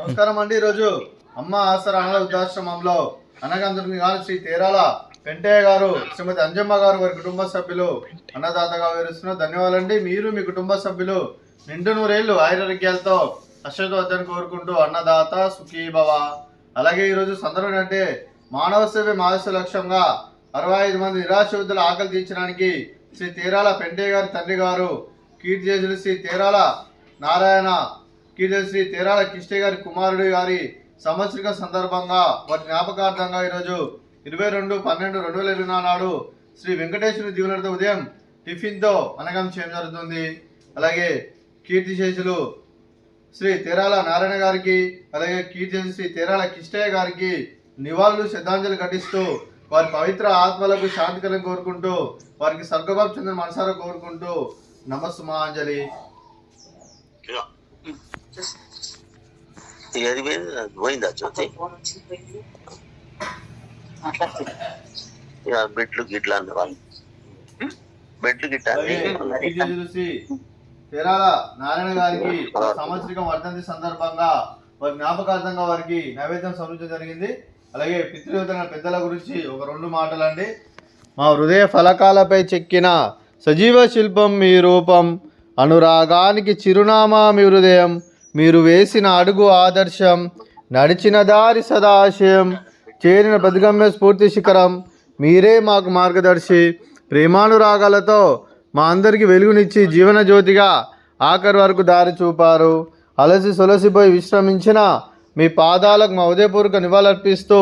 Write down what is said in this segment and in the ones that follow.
నమస్కారం అండి. ఈరోజు అమ్మ ఆసరా అనాథ వృద్ధాశ్రమంలో అనగందుని గారు శ్రీ తేరాల పెంటయ్య గారు, శ్రీమతి అంజమ్మ గారు, వారి కుటుంబ సభ్యులు అన్నదాతగా వివరిస్తున్నారు. ధన్యవాదాలండి. మీరు మీ కుటుంబ సభ్యులు నిండు నూరేళ్లు ఆయురారోగ్యాలతో అశ్వత్వద్దని కోరుకుంటూ అన్నదాత సుఖీభవ. అలాగే ఈరోజు సందర్భం అంటే మానవ సేవ మానస లక్ష్యంగా 65 మంది నిరాశ్రయుల ఆకలి తీర్చడానికి శ్రీ తేరాల పెంటయ్య గారి తండ్రి గారు కీర్తిశేషులు శ్రీ తేరాల నారాయణ శ్రీ తేరాల కిష్టయ్య గారి కుమారుడు గారి సంవత్సరిక సందర్భంగా వారి జ్ఞాపకార్థంగా ఈరోజు 22/12/2024 నాడు శ్రీ వెంకటేశ్వర దీవులతో ఉదయం టిఫిన్తో అనగం చేయడం జరుగుతుంది. అలాగే కీర్తిశేషులు శ్రీ తేరాల నారాయణ గారికి, అలాగే కీర్తిశేషులు శ్రీ తేరాల కిష్టయ్య గారికి నివాళులు శ్రద్ధాంజలి ఘటిస్తూ వారి పవిత్ర ఆత్మలకు శాంతి కలను కోరుకుంటూ వారికి స్వర్గభావం చెందిన మనసారా కోరుకుంటూ నమస్సుమాంజలి. పోయిందా జ్యోతి బెడ్లు గిట్లా అన్న వాళ్ళు బెడ్లు గిట్టాలి. తేరాల నారాయణ గారికి సంవత్సరికం వర్ధంతి సందర్భంగా వారి జ్ఞాపకార్థంగా వారికి నైవేద్యం సమర్పించడం జరిగింది. అలాగే పితృదేవతల పెద్దల గురించి ఒక 2 మాటలండి. మా హృదయ ఫలకాలపై చెక్కిన సజీవ శిల్పం మీ రూపం, అనురాగానికి చిరునామా మీ హృదయం, మీరు వేసిన అడుగు ఆదర్శం, నడిచిన దారి సదాశయం, చేరిన ప్రతిగమ్య స్ఫూర్తి శిఖరం, మీరే మాకు మార్గదర్శి. ప్రేమానురాగాలతో మా అందరికీ వెలుగునిచ్చి జీవన జ్యోతిగా ఆఖరి వరకు దారి చూపారు. అలసి సొలసిపోయి విశ్రమించిన మీ పాదాలకు మా ఉదయపూర్వక నివాళులర్పిస్తూ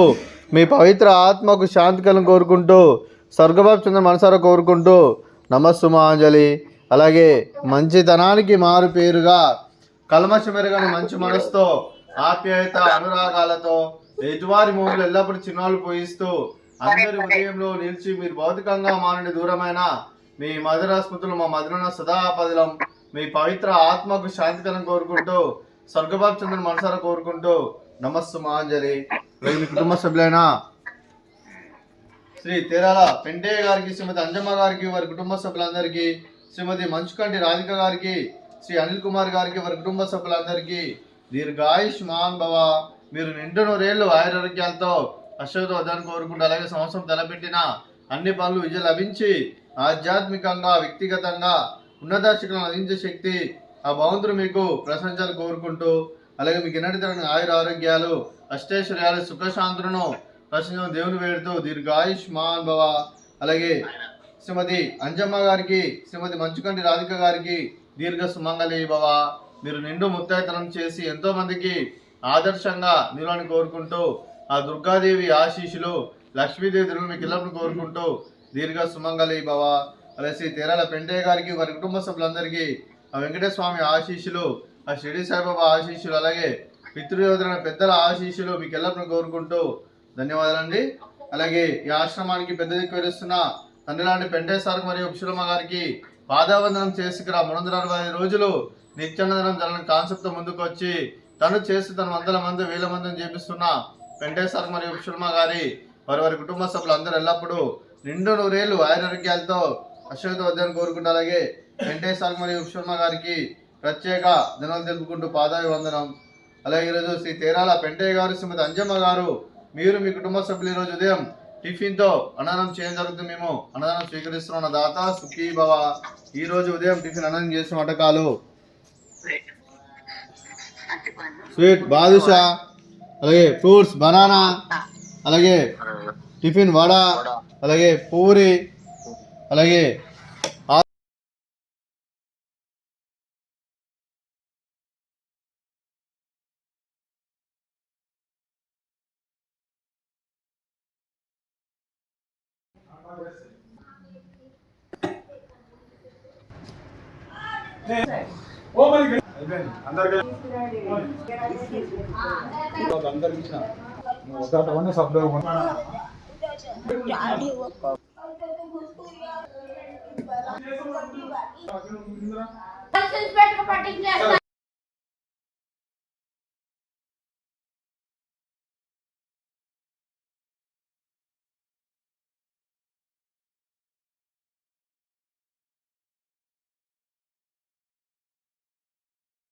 మీ పవిత్ర ఆత్మకు శాంతి కలను కోరుకుంటూ స్వర్గభావం చెందిన మనసారా కోరుకుంటూ నమస్సుమాంజలి. అలాగే మంచితనానికి మారు పేరుగా కల్మషమెరగని మంచి మనసుతో ఆప్యాయత అనురాగాలతో ఎదువారి మోములు ఎల్లప్పుడూ చిన్నాలు పోయిస్తూ అందరి ఉదయంలో నిలిచి మీరు భౌతికంగా మానుడి దూరమైన మీ మధుర స్మృతులు మా మధురన సదాపదిలం. మీ పవిత్ర ఆత్మకు శాంతికరం కోరుకుంటూ స్వర్గభావం చెందిన మనసారా కోరుకుంటూ నమస్సుమాంజలి. మీ కుటుంబ సభ్యులైన శ్రీ తేరాల పెంటయ్య గారికి, శ్రీమతి అంజమ్మ గారికి, వారి కుటుంబ సభ్యులందరికీ, శ్రీమతి మంచుకంటి రాధిక గారికి, శ్రీ అనిల్ కుమార్ గారికి, వారి కుటుంబ సభ్యులందరికీ దీర్ఘాయుష్మాన్ భవ. మీరు నిండు నూరేళ్లు ఆయురారోగ్యాలతో అశ్వత్వద్దని కోరుకుంటూ, అలాగే సంవత్సరం తలపెట్టిన అన్ని పనులు విజయం లభించి ఆధ్యాత్మికంగా వ్యక్తిగతంగా ఉన్నత శిఖరం అందించే శక్తి ఆ భగవంతుడు మీకు ప్రశంసలు కోరుకుంటూ, అలాగే మీకు ఎన్నటి తరగని ఆయురారోగ్యాలు అష్టైశ్వర్యాలు సుఖశాంతులను ప్రశంస దేవుని వేడుతూ దీర్ఘాయుష్మాన్ భవ. అలాగే శ్రీమతి అంజమ్మ గారికి, శ్రీమతి మంచుకంటి రాధిక గారికి దీర్ఘ సుమంగళి భవ. మీరు నిండు ముత్తైతనం చేసి ఎంతో మందికి ఆదర్శంగా నిలవని కోరుకుంటూ ఆ దుర్గాదేవి ఆశీస్సులు లక్ష్మీదేవి మీకు ఎల్లప్పుడు కోరుకుంటూ దీర్ఘ సుమంగళి భవ. అలాగే శ్రీ తేరాల పెంటయ్య గారికి, వారి కుటుంబ సభ్యులందరికీ ఆ వెంకటేశ్వర స్వామి ఆశీస్సులు, ఆ షిరిడి సాయిబాబా ఆశీస్సులు, అలాగే పితృదేవతల పెద్దల ఆశీస్సులు మీకు ఎల్లప్పుడు కోరుకుంటూ ధన్యవాదాలండి. అలాగే ఈ ఆశ్రమానికి పెద్ద దిక్కు వేస్తున్న తండ్రి లాంటి పెంటయ్య సార్ మరియు ఉక్షులమ్మ గారికి పాదావందనం చేసుకురా 360 రోజులు నిత్యానందనం జరగని కాన్సెప్ట్తో ముందుకు వచ్చి తను చేసి తను 100 మంది 1000 మందిని చేపిస్తున్న పెంటయ్య సార్ మరియు ఉక్షులమ్మ గారి వారి కుటుంబ సభ్యులు అందరూ ఎల్లప్పుడూ నిండు నూరేళ్లు ఆయురారోగ్యాలతో అశ్వత్వద్దని కోరుకుంటూ, అలాగే పెంటయ్య సార్ మరియు ఉక్షులమ్మ గారికి ప్రత్యేక ధన్యవాదాలు తెలుపుకుంటూ పాదాభివందనం. అలాగే ఈరోజు శ్రీ తేరాల పెంటయ్య గారు, శ్రీమతి అంజమ్మ గారు, మీరు మీ కుటుంబ సభ్యులు ఈరోజు ఉదయం టిఫిన్తో అన్నదానం చేయడం జరుగుతుంది. మేము అన్నదానం స్వీకరిస్తున్న దాత సుఖీ భవ. ఈ రోజు ఉదయం టిఫిన్ అన్నదానం చేసిన వంటకాలు స్వీట్ బాదుషా, అలాగే ఫ్రూట్స్ బనానా, అలాగే టిఫిన్ వడ, అలాగే పూరి, అలాగే అందరికి